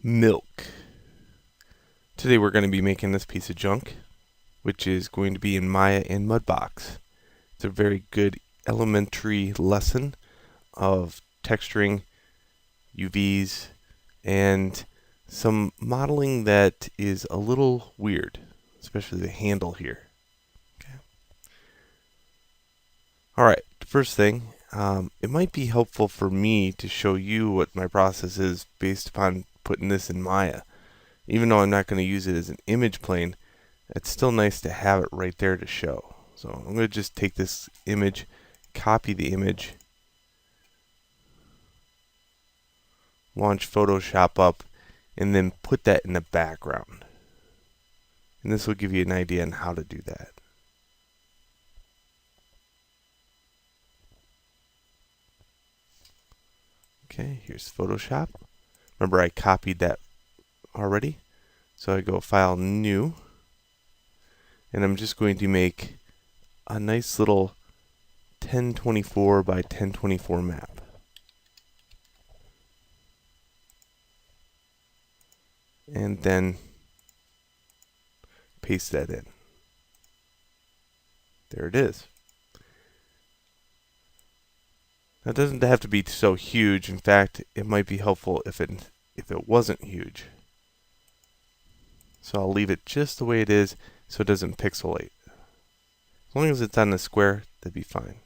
milk. Today we're going to be making this piece of junk, which is going to be in Maya and Mudbox. It's a very good elementary lesson of texturing, UVs, and some modeling that is a little weird, especially the handle here. Okay. Alright, first thing, it might be helpful for me to show you what my process is based upon putting this in Maya. Even though I'm not going to use it as an image plane, it's still nice to have it right there to show. So I'm going to just take this image, copy the image, launch Photoshop up, and then put that in the background. And this will give you an idea on how to do that. Okay, here's Photoshop. Remember, I copied that already. So I go File, New, and I'm just going to make a nice little 1024 by 1024 map. And then paste that in. There it is. Now, it doesn't have to be so huge. In fact, it might be helpful if it wasn't huge. So I'll leave it just the way it is so it doesn't pixelate. As long as it's on the square, that'd be fine.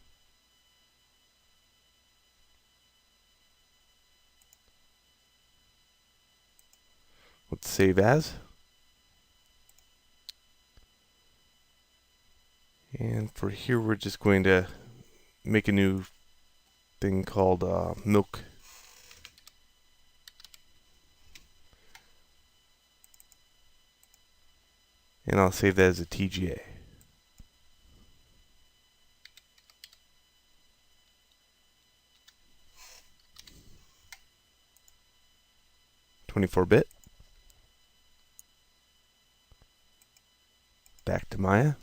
Let's save as. And for here, we're just going to make a new thing called milk. And I'll save that as a TGA. (24-bit). Back to Maya.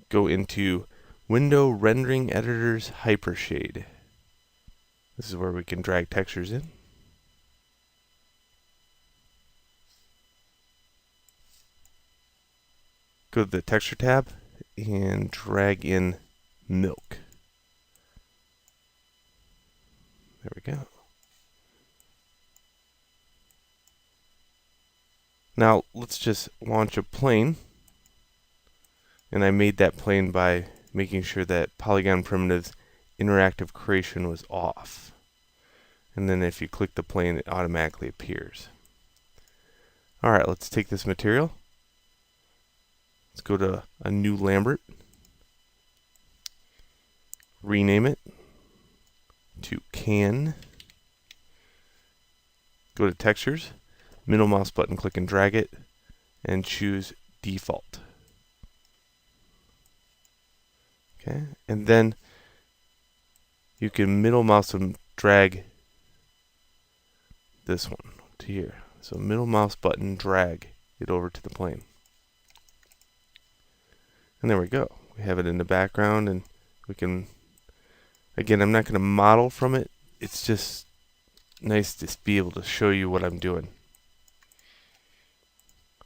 Go into Window Rendering Editor's Hypershade. This is where we can drag textures in. Go to the Texture tab and drag in milk. There we go. Now let's just launch a plane. And I made that plane by making sure that Polygon Primitive's interactive creation was off. And then if you click the plane, it automatically appears. Alright, let's take this material. Let's go to a new Lambert. Rename it to Can. Go to Textures, middle mouse button, click and drag it, and choose Default. Okay, and then you can middle mouse and drag this one to here. So middle mouse button, drag it over to the plane. And there we go. We have it in the background, and we can, again, I'm not going to model from it. It's just nice to be able to show you what I'm doing.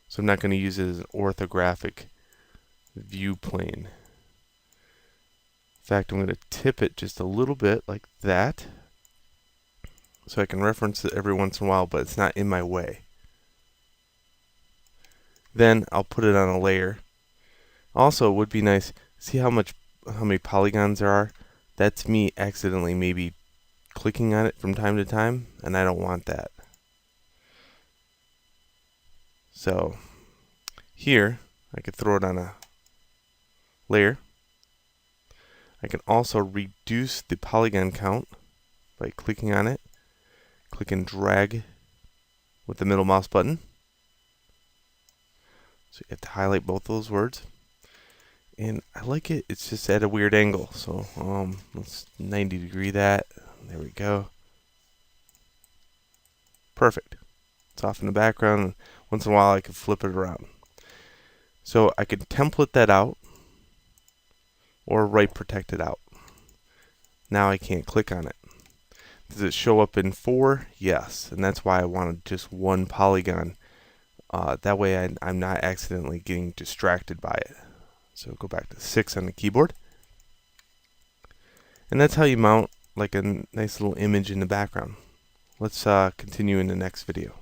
So I'm not going to use it as an orthographic view plane. In fact, I'm going to tip it just a little bit like that so I can reference it every once in a while, but it's not in my way. Then I'll put it on a layer. Also, it would be nice, see how many polygons there are? That's me accidentally maybe clicking on it from time to time, and I don't want that. So here, I could throw it on a layer. I can also reduce the polygon count by clicking on it. Click and drag with the middle mouse button. So you have to highlight both those words. And I like it, it's just at a weird angle. So let's 90-degree that. There we go. Perfect. It's off in the background. Once in a while I can flip it around. So I could template that out or write protected out. Now I can't click on it. Does it show up in 4? Yes, and that's why I wanted just one polygon. That way I'm not accidentally getting distracted by it. So go back to 6 on the keyboard. And that's how you mount like a nice little image in the background. Let's continue in the next video.